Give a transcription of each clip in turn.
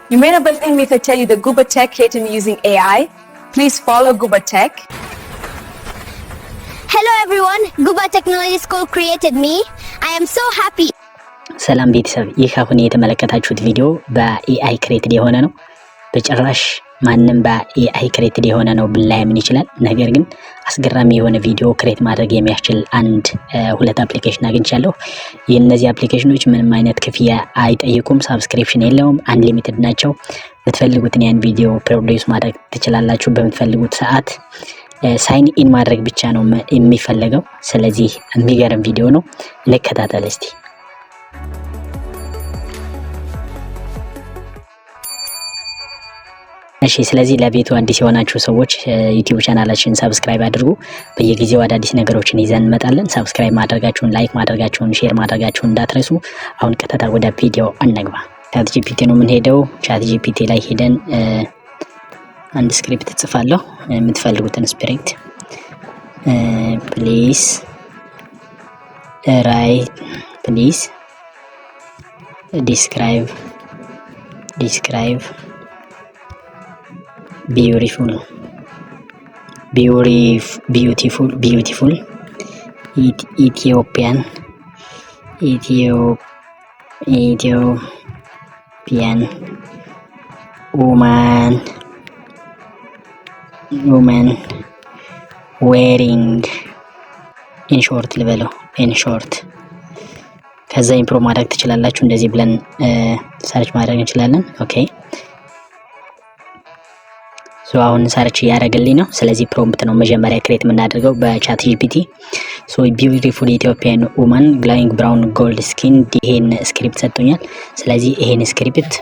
You may not believe me if I tell you that Gooba Tech created me using AI. Please follow Gooba Tech. Hello everyone, Gooba Technology School created me. I am so happy. ሰላም ቤተሰብ ይህ አሁን የተመለከታችሁት ቪዲዮ በኤአይ ክሬትድ የሆነ ነው። በጭራሽ ማንንም በኤአይ ክሬትድ የሆነ ነው ብላይምን ይችላል። ነገር ግን አስገራሚ የሆነ ቪዲዮ ክሬት ማድረግ የሚያስችል ሁለት አፕሊኬሽን አግኝቻለሁ። የእነዚህ አፕሊኬሽኖች ምንም አይነት ክፍያ አይጠይቁም፣ ሳብስክሪፕሽን የለውም፣ አንሊሚትድ ናቸው። በተፈልጉት ያን ቪዲዮ ፕሮዲዩስ ማድረግ ትችላላችሁ በምትፈልጉት ሰዓት። ሳይን ኢን ማድረግ ብቻ ነው የሚፈልገው። ስለዚህ የሚገርም ቪዲዮ ነው፣ እንከታተል እስቲ። እሺ ስለዚህ ለቤቱ አዲስ የሆናችሁ ሰዎች ዩቲዩብ ቻናላችንን ሰብስክራይብ አድርጉ። በየጊዜው አዳዲስ ነገሮችን ይዘን እንመጣለን። ሰብስክራይብ ማድረጋችሁን፣ ላይክ ማድረጋችሁን፣ ሼር ማድረጋችሁን እንዳትረሱ። አሁን ቀጥታ ወደ ቪዲዮ እንግባ። ቻት ጂፒቲ ነው የምንሄደው። ቻት ጂፒቲ ላይ ሄደን አንድ ስክሪፕት ጽፋለሁ፣ የምትፈልጉትን ስክሪፕት ፕሊዝ ራይት ፕሊዝ ዲስክራይብ beautiful Ethiopian woman wearing in short ልበለው in short። ከዛ ኢምፕሮ ማድረግ ትችላላችሁ። እንደዚህ ብለን ሰርች ማድረግ እንችላለን። ኦኬ ሶ አሁን ሰርች ያደረገልኝ ነው። ስለዚህ ፕሮምፕት ነው መጀመሪያ ክሬት የምናደርገው በቻት ጂፒቲ። ሶ ቢዩቲፉል ኢትዮጵያን ውመን ግላይንግ ብራውን ጎልድ ስኪን ይሄን ስክሪፕት ሰጥቶኛል። ስለዚህ ይሄን ስክሪፕት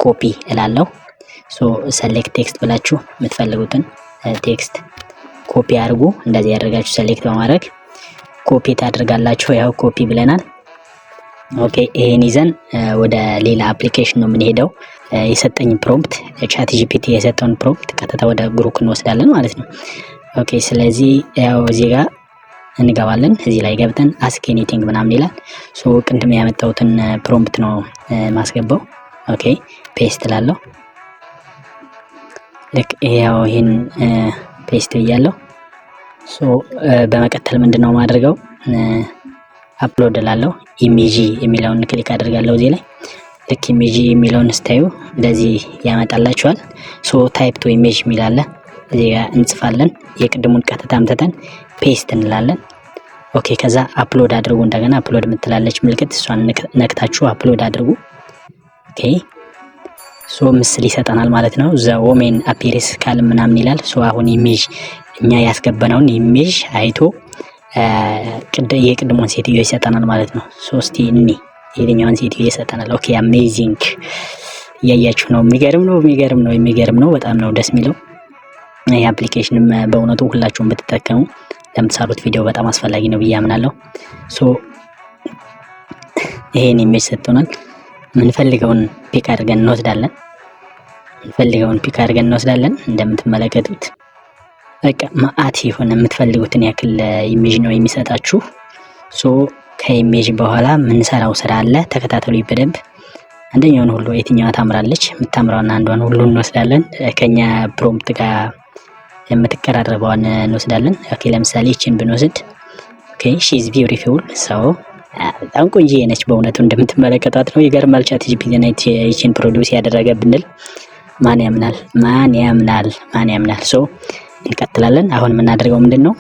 ኮፒ እላለሁ። ሶ ሰሌክት ቴክስት ብላችሁ የምትፈልጉትን ቴክስት ኮፒ አድርጉ። እንደዚህ ያደርጋችሁ ሰሌክት በማድረግ ኮፒ ታደርጋላችሁ። ያው ኮፒ ብለናል። ኦኬ ይሄን ይዘን ወደ ሌላ አፕሊኬሽን ነው የምንሄደው። የሰጠኝ ፕሮምፕት ቻት ጂፒቲ የሰጠውን ፕሮምፕት ቀጥታ ወደ ግሩክ እንወስዳለን ማለት ነው። ኦኬ ስለዚህ ያው እዚህ ጋር እንገባለን። እዚህ ላይ ገብተን አስክ ኤኒቲንግ ምናምን ይላል። ሶ ቅድም ያመጣሁትን ፕሮምፕት ነው ማስገባው። ኦኬ ፔስት ላለው ልክ ያው ይሄን ፔስት እያለው ሶ በመቀጠል ምንድነው ማድረገው አፕሎድ ላለው ኢሜጂ የሚለውን ክሊክ አድርጋለሁ። እዚህ ላይ ልክ ኢሜጂ የሚለውን ስታዩ እንደዚህ ያመጣላችኋል። ሶ ታይፕ ቱ ኢሜጅ የሚላለ እዚህ ጋር እንጽፋለን። የቅድሙን ቀጥታ አምጥተን ፔስት እንላለን። ኦኬ ከዛ አፕሎድ አድርጉ። እንደገና አፕሎድ የምትላለች ምልክት እሷን ነክታችሁ አፕሎድ አድርጉ። ኦኬ ሶ ምስል ይሰጠናል ማለት ነው። ዘ ዎሜን አፒሪስ ካል ምናምን ይላል። ሶ አሁን ኢሜጅ እኛ ያስገባነውን ኢሜጅ አይቶ የቅድሙን ሴትዮ ይሰጠናል ማለት ነው። ሶስቲ እኒ የትኛውን ሴትዮ ይሰጠናል። ኦኬ አሜዚንግ እያያችሁ ነው። የሚገርም ነው። በጣም ነው ደስ የሚለው። ይሄ አፕሊኬሽንም በእውነቱ ሁላችሁም ብትጠቀሙ ለምትሰሩት ቪዲዮ በጣም አስፈላጊ ነው ብዬ አምናለሁ። ሶ ይሄን ኢሜጅ ሰጥቶናል። ምንፈልገውን ፒክ አድርገን እንወስዳለን። እንደምትመለከቱት በቃ ማአት የሆነ የምትፈልጉትን ያክል ኢሜጅ ነው የሚሰጣችሁ። ሶ ከኢሜጅ በኋላ ምንሰራው ስራ አለ። ተከታተሉኝ በደንብ። አንደኛውን ሁሉ የትኛዋ ታምራለች የምታምራውና አንዷን ሁሉ እንወስዳለን። ከኛ ፕሮምፕት ጋር የምትቀራረበዋን እንወስዳለን። ኦኬ ለምሳሌ እቺን ብንወስድ ኦኬ ሺ ኢዝ ቢዩቲፉል። ሶ በጣም ቆንጆ ነች በእውነቱ እንደምትመለከቷት ነው። ይገርማል። ቻት ጂፒቲ እና እቺን ፕሮዲዩስ ያደረገ ብንል ማን ያምናል? ሶ እንቀጥላለን። አሁን የምናደርገው ምንድነው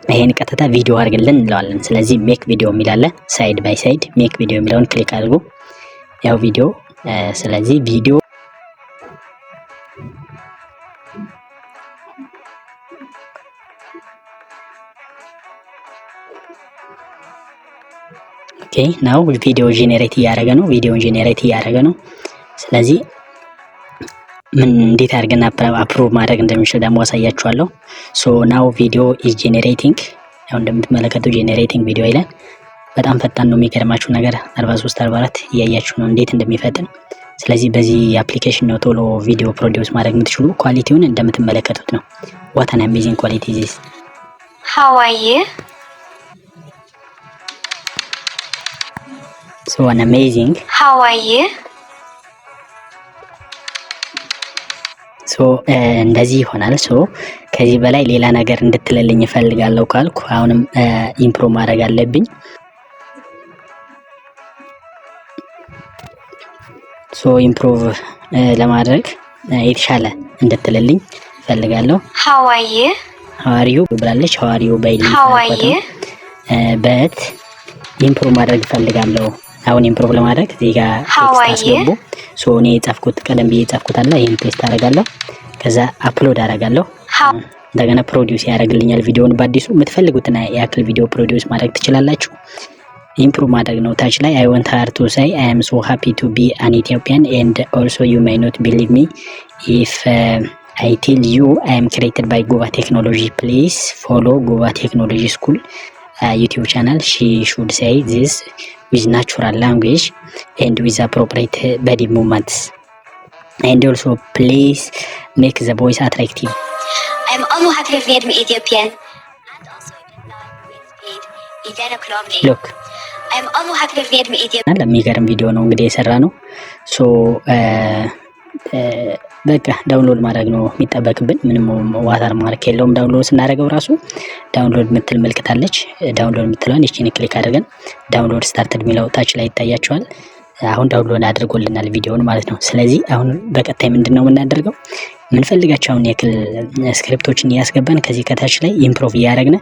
ይሄን ቀጥታ ቪዲዮ አድርግልን እንለዋለን። ስለዚህ ሜክ ቪዲዮ የሚላለ ሳይድ ባይ ሳይድ ሜክ ቪዲዮ የሚለውን ክሊክ አድርጉ። ያው ቪዲዮ ስለዚህ ቪዲዮ ኦኬ ናው ቪዲዮ ጄኔሬት እያደረገ ነው። ስለዚህ ምን እንዴት አድርገን አፕሩቭ ማድረግ እንደምንችል ደግሞ አሳያችኋለሁ። ሶ ናው ቪዲዮ ኢዝ ጄኔሬቲንግ። ያው እንደምትመለከቱ ጄኔሬቲንግ ቪዲዮ ይላል። በጣም ፈጣን ነው። የሚገርማችሁ ነገር 43-44 እያያችሁ ነው እንዴት እንደሚፈጥን። ስለዚህ በዚህ አፕሊኬሽን ነው ቶሎ ቪዲዮ ፕሮዲዩስ ማድረግ የምትችሉ። ኳሊቲውን እንደምትመለከቱት ነው። ዋት አን አሜዚንግ ኳሊቲ ዚስ How are you? So an amazing. How are you? ሶ እንደዚህ ይሆናል። ሶ ከዚህ በላይ ሌላ ነገር እንድትልልኝ እፈልጋለሁ ካልኩ አሁንም ኢምፕሩቭ ማድረግ አለብኝ። ሶ ኢምፕሩቭ ለማድረግ የተሻለ እንድትልልኝ እፈልጋለሁ። How are you? ሀዋሪዩ ብላለች። ሀዋሪዩ በይልኝ በት ኢምፕሩቭ ማድረግ እፈልጋለሁ። አሁን ኢምፕሩቭ ለማድረግ እዚህ ጋር ቴክስት አስገቡ። ሶ እኔ የጻፍኩት ቀደም ብዬ የጻፍኩት አለ። ይሄን ፔስት አደርጋለሁ። ከዛ አፕሎድ አደርጋለሁ። እንደገና ፕሮዲዩስ ያደርግልኛል ቪዲዮውን በአዲሱ። የምትፈልጉትን ያክል ቪዲዮ ፕሮዲዩስ ማድረግ ትችላላችሁ። ኢምፕሩቭ ማድረግ ነው። ታች ላይ I want her to say I am so happy to be an Ethiopian and also you may not believe me if I tell you I am created by Guba Technology. Please follow Guba Technology School YouTube channel. She should say this with natural language and with appropriate body movements. And also please make the voice attractive. I am also happy to be Ethiopian and also in the Look. I am also happy to be Ethiopian. ለሚገርም ቪዲዮ ነው እንግዲህ የሰራ ነው። ሶ በቃ ዳውንሎድ ማድረግ ነው የሚጠበቅብን። ምንም ዋተር ማርክ የለውም። ዳውንሎድ ስናደርገው ራሱ ዳውንሎድ የምትል ምልክት አለች። ዳውንሎድ የምትለውን እቺን ክሊክ አድርገን ዳውንሎድ ስታርትድ የሚለው ታች ላይ ይታያቸዋል። አሁን ዳውንሎድ አድርጎልናል ቪዲዮውን ማለት ነው። ስለዚህ አሁን በቀጣይ ምንድነው የምናደርገው? ምንፈልጋቸውን የክል ስክሪፕቶችን እያስገባን ከዚህ ከታች ላይ ኢምፕሮቭ እያደረግን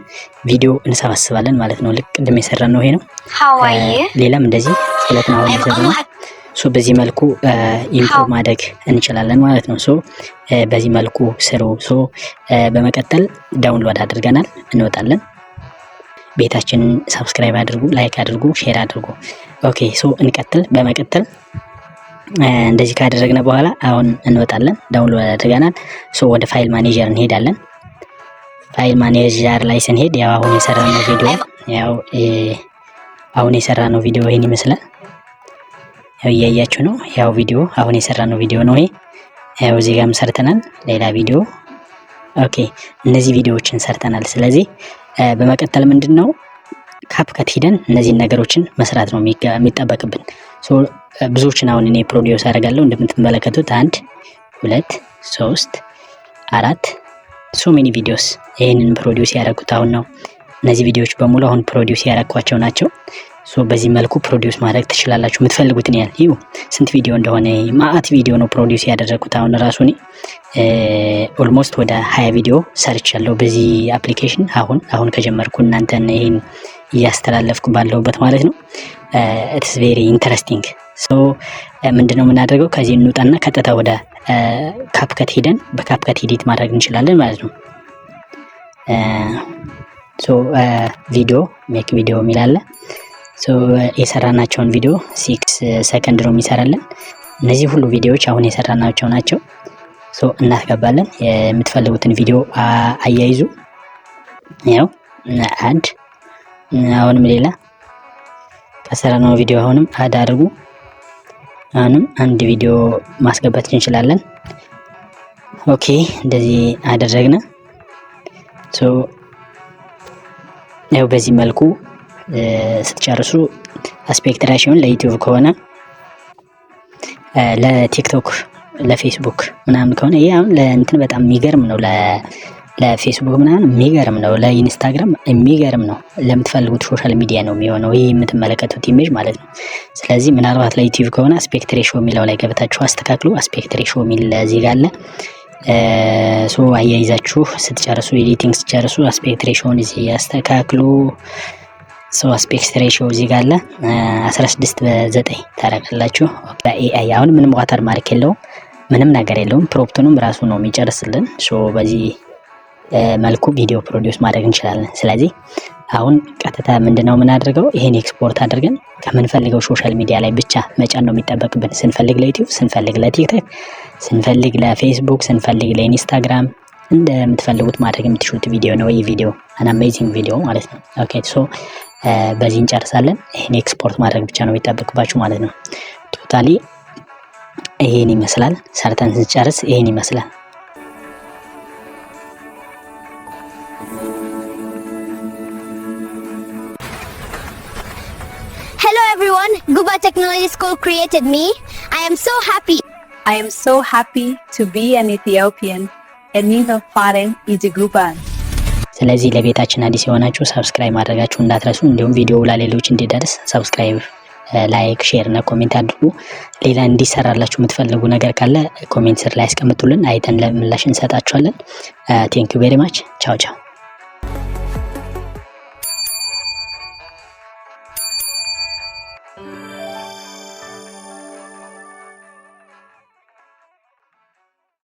ቪዲዮ እንሰባስባለን ማለት ነው። ልክ ቅድም የሰራን ነው ይሄ ነው። ሌላም እንደዚህ ስለትና አሁን የሰራነው ሶ በዚህ መልኩ ኢምፕሩቭ ማድረግ እንችላለን ማለት ነው። ሶ በዚህ መልኩ ስሩ። ሶ በመቀጠል ዳውንሎድ አድርገናል እንወጣለን። ቤታችንን ሰብስክራይብ አድርጉ፣ ላይክ አድርጉ፣ ሼር አድርጉ። ኦኬ ሶ እንቀጥል። በመቀጠል እንደዚህ ካደረግነ በኋላ አሁን እንወጣለን። ዳውንሎድ አድርገናል። ሶ ወደ ፋይል ማኔጀር እንሄዳለን። ፋይል ማኔጀር ላይ ስንሄድ ያው አሁን የሰራነው ቪዲዮ ይሄን ይመስላል። ያው እያያችሁ ነው። ያው ቪዲዮ አሁን የሰራነው ቪዲዮ ነው ይሄ። ያው እዚህ ጋርም ሰርተናል ሌላ ቪዲዮ። ኦኬ እነዚህ ቪዲዮዎችን ሰርተናል። ስለዚህ በመቀጠል ምንድነው ካፕከት ሂደን እነዚህ ነገሮችን መስራት ነው የሚጠበቅብን። ሶ ብዙዎችን አሁን እኔ ፕሮዲዩስ አደርጋለሁ። እንደምትመለከቱት 1 2 3 4 ሶ ሜኒ ቪዲዮስ ይሄንን ፕሮዲዩስ ያደረኩት አሁን ነው። እነዚህ ቪዲዮዎች በሙሉ አሁን ፕሮዲዩስ ያደረኳቸው ናቸው። ሶ በዚህ መልኩ ፕሮዲዩስ ማድረግ ትችላላችሁ። የምትፈልጉትን ያህል ይሁ ስንት ቪዲዮ እንደሆነ ማአት ቪዲዮ ነው ፕሮዲዩስ ያደረኩት። አሁን ራሱ እኔ ኦልሞስት ወደ 20 ቪዲዮ ሰርቻለሁ በዚህ አፕሊኬሽን አሁን ከጀመርኩ እናንተን ይሄን እያስተላለፍኩ ባለሁበት ማለት ነው። ኢትስ ቬሪ ኢንተረስቲንግ። ሶ ምንድነው የምናደርገው? ከዚህ እንውጣና ቀጥታ ወደ ካፕከት ሄደን በካፕከት ኤዲት ማድረግ እንችላለን ማለት ነው። ሶ ቪዲዮ ሜክ ቪዲዮ የሚላለ ሶ የሰራናቸውን ቪዲዮ 6 ሰከንድ ነው የሚሰራልን። እነዚህ ሁሉ ቪዲዮዎች አሁን የሰራናቸው ናቸው። ሶ እናስገባለን። የምትፈልጉትን ቪዲዮ አያይዙ። ያው አድ አሁንም ሌላ ከሰራነው ቪዲዮ አሁንም አድ አድርጉ። አሁንም አንድ ቪዲዮ ማስገባት እንችላለን። ኦኬ እንደዚህ አደረግነ። ሶ ያው በዚህ መልኩ ስትጨርሱ አስፔክት ራሽዮን ለዩቲዩብ ከሆነ ለቲክቶክ ለፌስቡክ ምናምን ከሆነ ይሄ አሁን ለእንትን በጣም የሚገርም ነው። ለፌስቡክ ምናምን የሚገርም ነው። ለኢንስታግራም የሚገርም ነው። ለምትፈልጉት ሶሻል ሚዲያ ነው የሚሆነው ይሄ የምትመለከቱት ኢሜጅ ማለት ነው። ስለዚህ ምናልባት ለዩቲዩብ ከሆነ አስፔክት ሬሽዮ የሚለው ላይ ገብታችሁ አስተካክሉ። አስፔክት ሬሽዮ የሚል እዚህ ጋር አለ። ሶ አያይዛችሁ ስትጨርሱ ኤዲቲንግ ስትጨርሱ አስፔክት ሬሽዮን እዚህ ያስተካክሉ። ሶ አስፔክት ሬሽዮ እዚህ ጋር አለ 16:9 ታረጋላችሁ። በኤአይ አሁን ምንም ዋተር ማርክ የለውም፣ ምንም ነገር የለውም። ፕሮፕቱንም ራሱ ነው የሚጨርስልን። ሶ በዚህ መልኩ ቪዲዮ ፕሮዲዩስ ማድረግ እንችላለን። ስለዚህ አሁን ቀጥታ ምንድነው የምናደርገው? ይሄን ኤክስፖርት አድርገን ከምንፈልገው ሶሻል ሚዲያ ላይ ብቻ መጫን ነው የሚጠበቅብን። ስንፈልግ ለዩቲዩብ፣ ስንፈልግ ለቲክቶክ፣ ስንፈልግ ለፌስቡክ፣ ስንፈልግ ለኢንስታግራም እንደምትፈልጉት ማድረግ የምትችሉት ቪዲዮ ነው። ይህ ቪዲዮ አን አሜዚንግ ቪዲዮ ማለት ነው። ኦኬ ሶ በዚህ እንጨርሳለን። ይሄን ኤክስፖርት ማድረግ ብቻ ነው የሚጠበቅባችሁ ማለት ነው። ቶታሊ ይሄን ይመስላል። ሰርተን ስንጨርስ ይሄን ይመስላል። Hello everyone, Guba Technology School created me. I am so happy. I am so happy to be an Ethiopian and live in foreign Guba. ስለዚህ ለቤታችን አዲስ የሆናችሁ ሰብስክራይብ ማድረጋችሁ እንዳትረሱ። እንዲሁም ቪዲዮው ለሌሎች እንዲደርስ ሰብስክራይብ፣ ላይክ፣ ሼር እና ኮሜንት አድርጉ። ሌላ እንዲሰራላችሁ የምትፈልጉ ነገር ካለ ኮሜንት ስር ላይ አስቀምጡልን፣ አይተን ለምላሽ እንሰጣችኋለን። ቴንክ ዩ ቬሪ ማች። ቻው ቻው።